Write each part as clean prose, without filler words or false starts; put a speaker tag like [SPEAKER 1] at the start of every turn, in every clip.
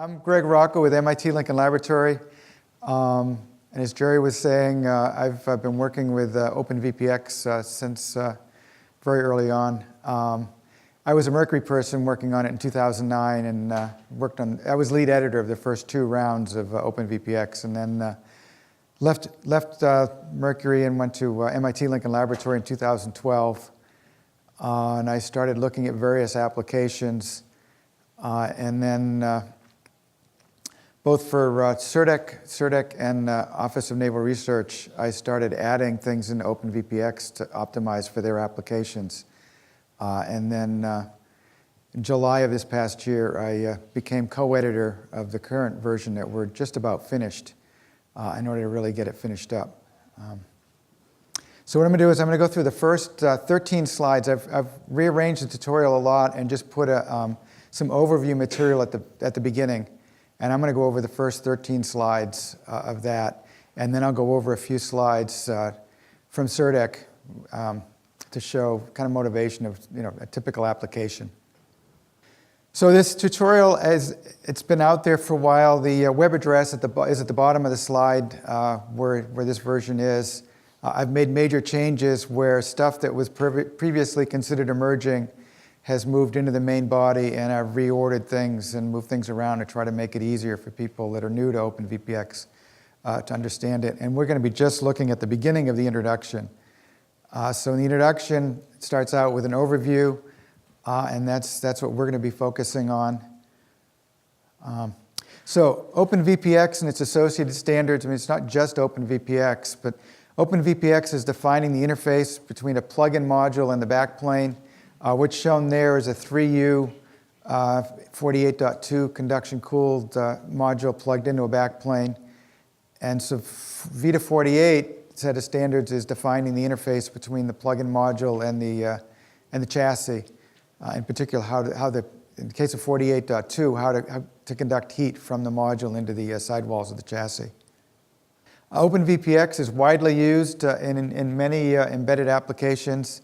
[SPEAKER 1] I'm Greg Rocco with MIT Lincoln Laboratory. And as Jerry was saying, I've been working with OpenVPX since very early on. I was a Mercury person working on it in 2009 and I was lead editor of the first 2 rounds of OpenVPX, and then left Mercury and went to MIT Lincoln Laboratory in 2012. And I started looking at various applications. And then both for CERDEC and Office of Naval Research, I started adding things into OpenVPX to optimize for their applications. And then in July of this past year, I became co-editor of the current version that we're just about finished in order to really get it finished up. So what I'm going to do is I'm going to go through the first 13 slides. I've rearranged the tutorial a lot and just put some overview material at the beginning. And I'm going to go over the first 13 slides of that. And then I'll go over a few slides from CERDEC to show kind of motivation of a typical application. So this tutorial, it's been out there for a while. The web address is at the bottom of the slide where this version is. I've made major changes where stuff that was previously considered emerging has moved into the main body, and I've reordered things and moved things around to try to make it easier for people that are new to OpenVPX to understand it. And we're going to be just looking at the beginning of the introduction. So in the introduction, it starts out with an overview, and that's what we're going to be focusing on. So OpenVPX and its associated standards, I mean, it's not just OpenVPX, but OpenVPX is defining the interface between a plugin module and the backplane. What's shown there is a 3U 48.2 conduction-cooled module plugged into a backplane. And so VITA 48 set of standards is defining the interface between the plugin module and the chassis. In particular, in the case of 48.2, how to conduct heat from the module into the sidewalls of the chassis. OpenVPX is widely used in many embedded applications.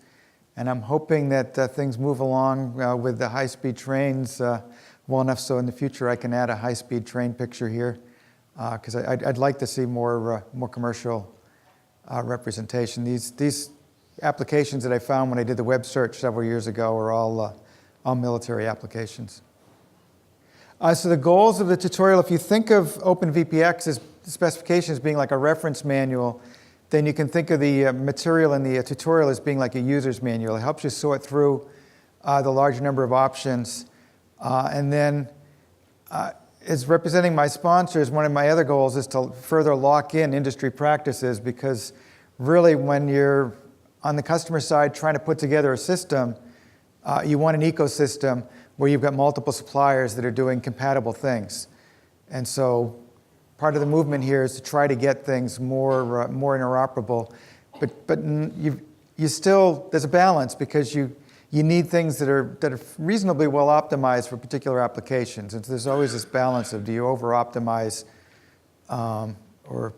[SPEAKER 1] And I'm hoping that things move along with the high-speed trains well enough so in the future I can add a high-speed train picture here, because I'd like to see more commercial representation. These applications that I found when I did the web search several years ago are all military applications. So the goals of the tutorial, if you think of OpenVPX's specifications being like a reference manual, then you can think of the material in the tutorial as being like a user's manual. It helps you sort through the large number of options. And then, as representing my sponsors, one of my other goals is to further lock in industry practices, because really when you're on the customer side trying to put together a system, you want an ecosystem where you've got multiple suppliers that are doing compatible things. And so part of the movement here is to try to get things more interoperable, but you still, there's a balance, because you need things that are reasonably well optimized for particular applications, and so there's always this balance of, do you over optimize or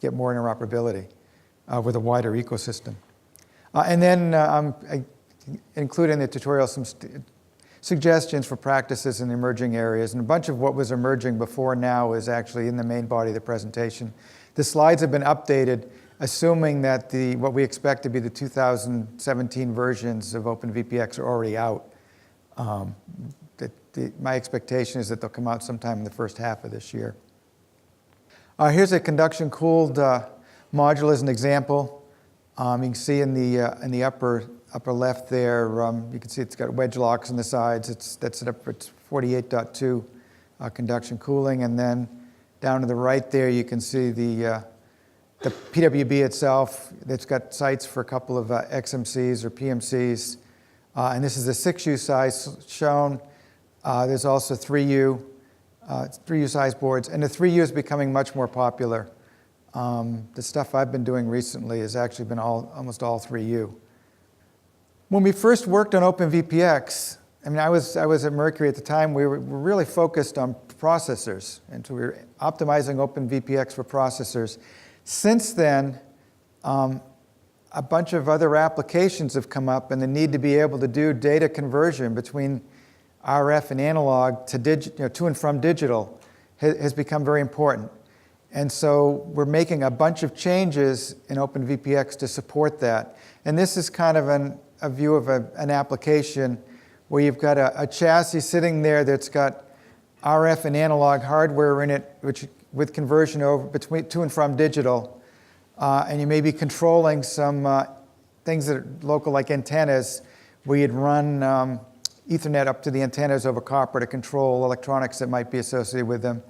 [SPEAKER 1] get more interoperability with a wider ecosystem. And then I include in the tutorial some suggestions for practices in emerging areas, and a bunch of what was emerging before now is actually in the main body of the presentation. The slides have been updated, assuming that what we expect to be the 2017 versions of OpenVPX are already out. My expectation is that they'll come out sometime in the first half of this year. Here's a conduction-cooled module as an example. You can see in the upper left there, you can see it's got wedge locks on the sides. That's set up for 48.2 conduction cooling. And then down to the right there, you can see the PWB itself. It's got sites for a couple of XMCs or PMCs. And this is the 6U size shown. There's also 3U size boards. And the 3U is becoming much more popular. The stuff I've been doing recently has actually been almost all 3U. When we first worked on OpenVPX, I mean, I was at Mercury at the time. We were really focused on processors, and so we were optimizing OpenVPX for processors. Since then, a bunch of other applications have come up, and the need to be able to do data conversion between RF and analog to and from digital has become very important. And so we're making a bunch of changes in OpenVPX to support that. And this is kind of a view of an application where you've got a chassis sitting there that's got RF and analog hardware in it, which with conversion over to and from digital. And you may be controlling some things that are local, like antennas, where you'd run Ethernet up to the antennas over copper to control electronics that might be associated with them.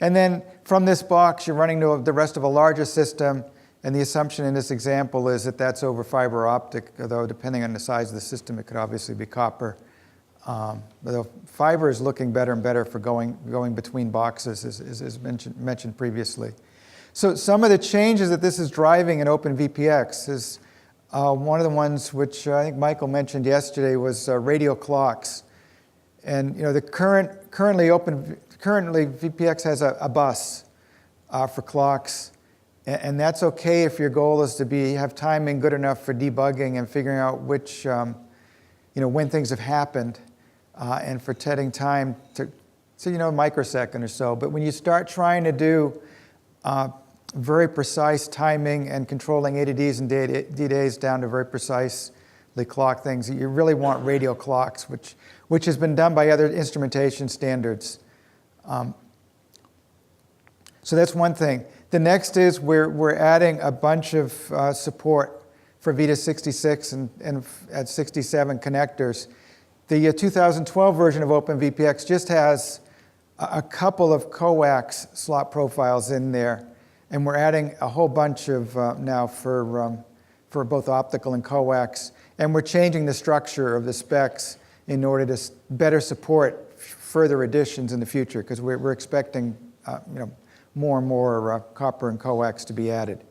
[SPEAKER 1] And then from this box, you're running to the rest of a larger system, and the assumption in this example is that that's over fiber optic, although depending on the size of the system, it could obviously be copper. Although fiber is looking better and better for going between boxes, as mentioned previously. So some of the changes that this is driving in OpenVPX is one of the ones which I think Michael mentioned yesterday was radio clocks. And the currently VPX has a bus for clocks, and that's okay if your goal is to have timing good enough for debugging and figuring out which when things have happened, and for setting time to a microsecond or so. But when you start trying to do very precise timing and controlling ADDs and D-days down to very precisely clock things, you really want radio clocks, which has been done by other instrumentation standards. So that's one thing. The next is we're adding a bunch of support for Vita 66 and at 67 connectors. The 2012 version of OpenVPX just has a couple of coax slot profiles in there, and we're adding a whole bunch of now for both optical and coax, and we're changing the structure of the specs in order to better support further additions in the future, because we're expecting more and more copper and coax to be added.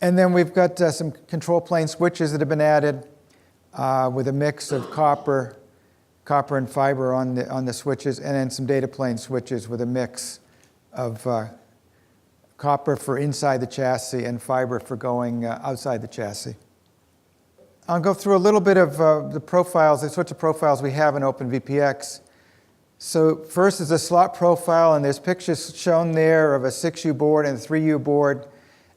[SPEAKER 1] And then we've got some control plane switches that have been added with a mix of copper and fiber on the switches, and then some data plane switches with a mix of copper for inside the chassis and fiber for going outside the chassis. I'll go through a little bit of the sorts of profiles we have in OpenVPX. So first is a slot profile, and there's pictures shown there of a 6U board and a 3U board.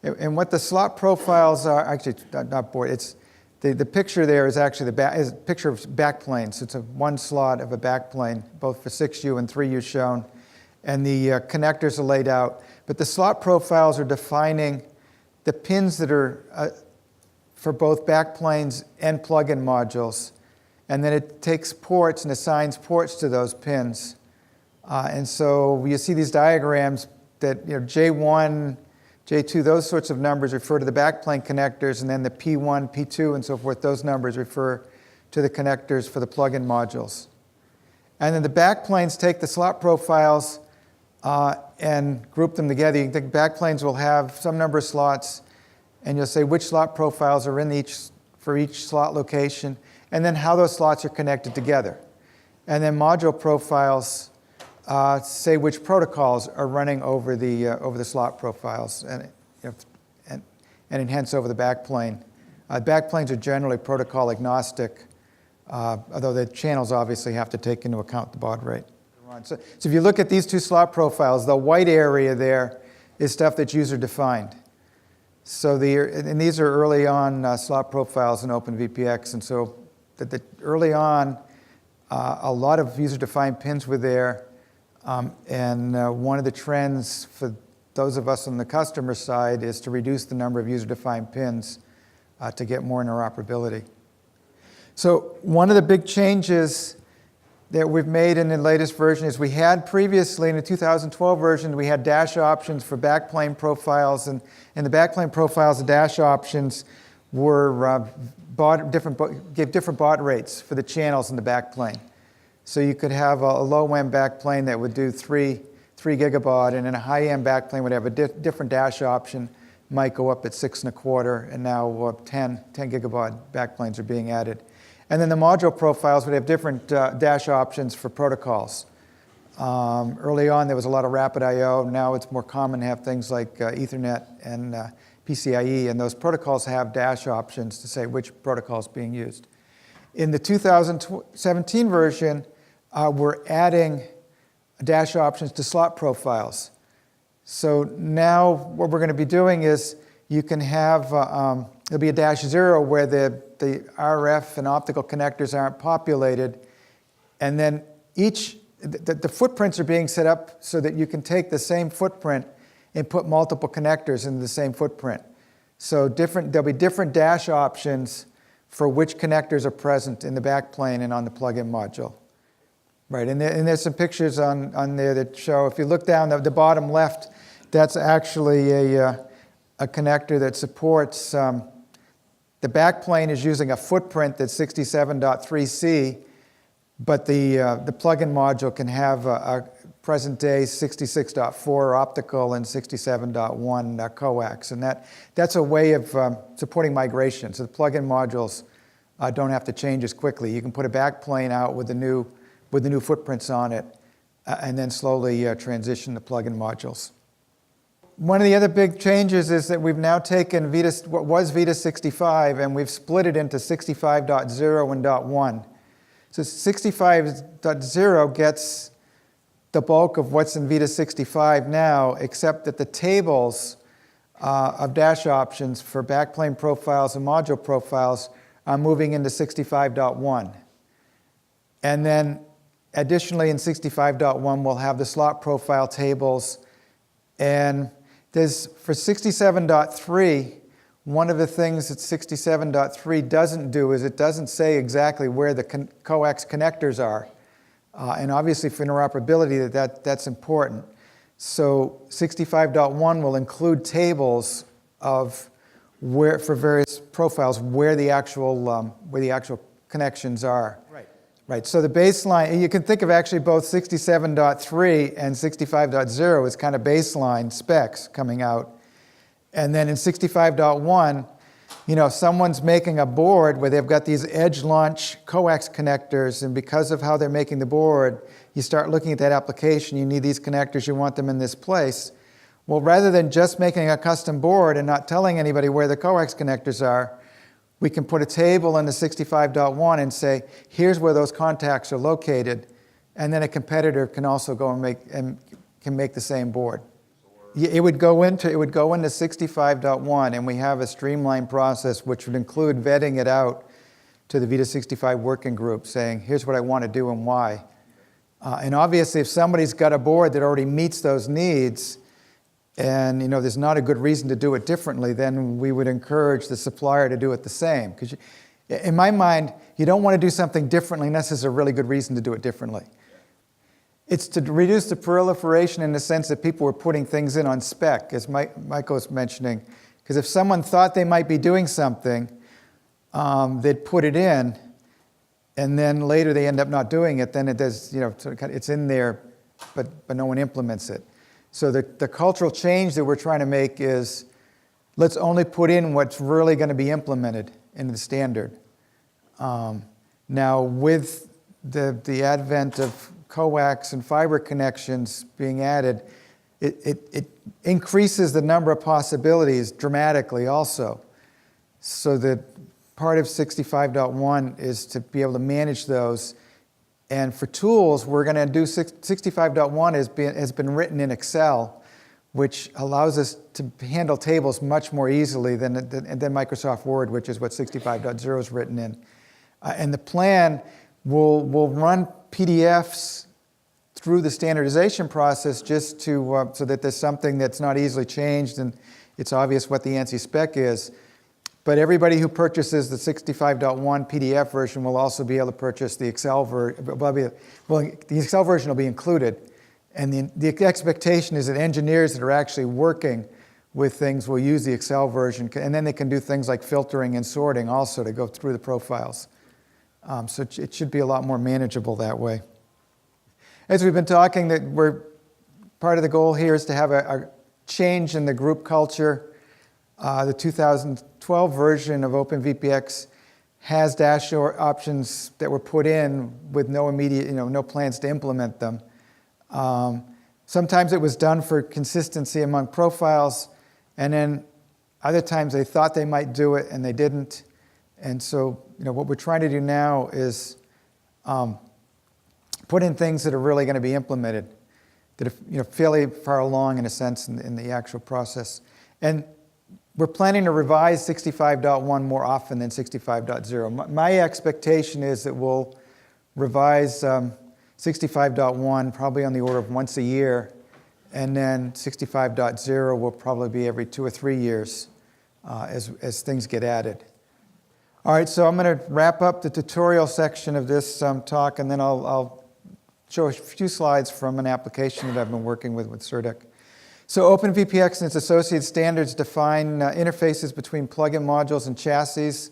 [SPEAKER 1] And what the slot profiles are, actually not board, it's the picture there is actually is a picture of backplanes. So it's one slot of a backplane, both for 6U and 3U shown. And the connectors are laid out. But the slot profiles are defining the pins that are for both backplanes and plug-in modules. And then it takes ports and assigns ports to those pins. And so you see these diagrams that J1, J2, those sorts of numbers refer to the backplane connectors, and then the P1, P2, and so forth, those numbers refer to the connectors for the plug-in modules. And then the backplanes take the slot profiles and group them together. You think backplanes will have some number of slots, and you'll say which slot profiles are in for each slot location, and then how those slots are connected together. And then module profiles say which protocols are running over the slot profiles, and hence over the backplane. Backplanes are generally protocol agnostic, although the channels obviously have to take into account the baud rate. So if you look at these two slot profiles, the white area there is stuff that's user defined. So these are early on slot profiles in OpenVPX, and so early on, a lot of user-defined pins were there, and one of the trends for those of us on the customer side is to reduce the number of user-defined pins to get more interoperability. So one of the big changes that we've made in the latest version is we had previously in the 2012 version, we had dash options for backplane profiles, and in the backplane profiles, the dash options were gave different baud rates for the channels in the backplane. So you could have a low-end backplane that would do 3 gigabaud, and then a high-end backplane would have a different dash option, might go up at 6.25, and now 10 gigabaud backplanes are being added. And then the module profiles would have different dash options for protocols. Early on, there was a lot of rapid I/O. Now it's more common to have things like Ethernet and PCIe, and those protocols have dash options to say which protocol is being used. In the 2017 version, we're adding dash options to slot profiles. So now what we're going to be doing is you can have, there'll be a -0 where the RF and optical connectors aren't populated. And then the footprints are being set up so that you can take the same footprint and put multiple connectors into the same footprint. So there'll be different dash options for which connectors are present in the backplane and on the plug-in module. Right, and there's some pictures on there that show, if you look down the bottom left, that's actually a connector that supports, the backplane is using a footprint that's 67.3C, but the plug-in module can have a present-day 66.4 optical and 67.1 coax, and that's a way of supporting migration. So the plug-in modules don't have to change as quickly. You can put a backplane out with the new footprints on it, and then slowly transition to plug-in modules. One of the other big changes is that we've now taken what was Vita 65, and we've split it into 65.0 and .1. So 65.0 gets the bulk of what's in Vita 65 now, except that the tables of dash options for backplane profiles and module profiles are moving into 65.1. And then additionally in 65.1, we'll have the slot profile tables. And for 67.3, one of the things that 67.3 doesn't do is it doesn't say exactly where the coax connectors are. And obviously for interoperability, that's important. So 65.1 will include tables of for various profiles where the actual connections are. Right, so the baseline, you can think of actually both 67.3 and 65.0 as kind of baseline specs coming out. And then in 65.1, if someone's making a board where they've got these edge launch coax connectors, and because of how they're making the board, you start looking at that application, you need these connectors, you want them in this place. Well, rather than just making a custom board and not telling anybody where the coax connectors are, we can put a table in the 65.1 and say, here's where those contacts are located, and then a competitor can also go and make the same board. It would go into 65.1, and we have a streamlined process which would include vetting it out to the Vita 65 working group, saying, here's what I want to do and why. And obviously, if somebody's got a board that already meets those needs, and there's not a good reason to do it differently, then we would encourage the supplier to do it the same. Because in my mind, you don't want to do something differently unless there's a really good reason to do it differently. It's to reduce the proliferation in the sense that people were putting things in on spec, as Michael was mentioning. Because if someone thought they might be doing something, they'd put it in, and then later they end up not doing it, then it does, it's in there, but no one implements it. So the cultural change that we're trying to make is, let's only put in what's really going to be implemented into the standard. Now, with the advent of coax and fiber connections being added, it increases the number of possibilities dramatically also. So that part of 65.1 is to be able to manage those. And for tools, we're going to do 65.1 has been written in Excel, which allows us to handle tables much more easily than Microsoft Word, which is what 65.0 is written in. And the plan will run PDFs through the standardization process just to so that there's something that's not easily changed and it's obvious what the ANSI spec is. But everybody who purchases the 65.1 PDF version will also be able to purchase the Excel version. Well, the Excel version will be included. And the expectation is that engineers that are actually working with things will use the Excel version. And then they can do things like filtering and sorting also to go through the profiles. So it should be a lot more manageable that way. As we've been talking, part of the goal here is to have a change in the group culture. The 2012 version of OpenVPX has dash options that were put in with no immediate, no plans to implement them. Sometimes it was done for consistency among profiles, and then other times they thought they might do it and they didn't. And so, what we're trying to do now is put in things that are really going to be implemented, that are fairly far along in a sense in the actual process. And we're planning to revise 65.1 more often than 65.0. My expectation is that we'll revise 65.1 probably on the order of once a year, and then 65.0 will probably be every 2 or 3 years as things get added. All right, so I'm going to wrap up the tutorial section of this talk, and then I'll show a few slides from an application that I've been working with CERDEC. So OpenVPX and its associated standards define interfaces between plugin modules and chassis.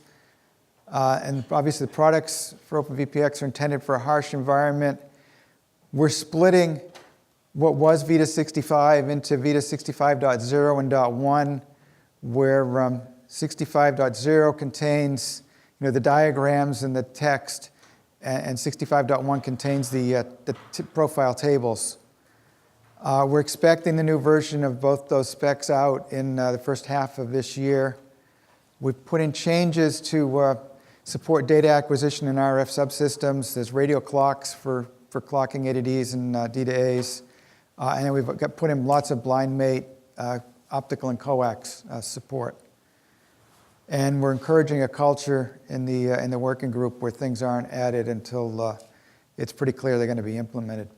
[SPEAKER 1] And obviously the products for OpenVPX are intended for a harsh environment. We're splitting what was Vita 65 into Vita 65.0 and .1, where 65.0 contains the diagrams and the text, and 65.1 contains the profile tables. We're expecting the new version of both those specs out in the first half of this year. We've put in changes to support data acquisition in RF subsystems. There's radio clocks for clocking A to Ds and D to As. And then we've put in lots of blind mate, optical and coax support. And we're encouraging a culture in the working group where things aren't added until it's pretty clear they're going to be implemented.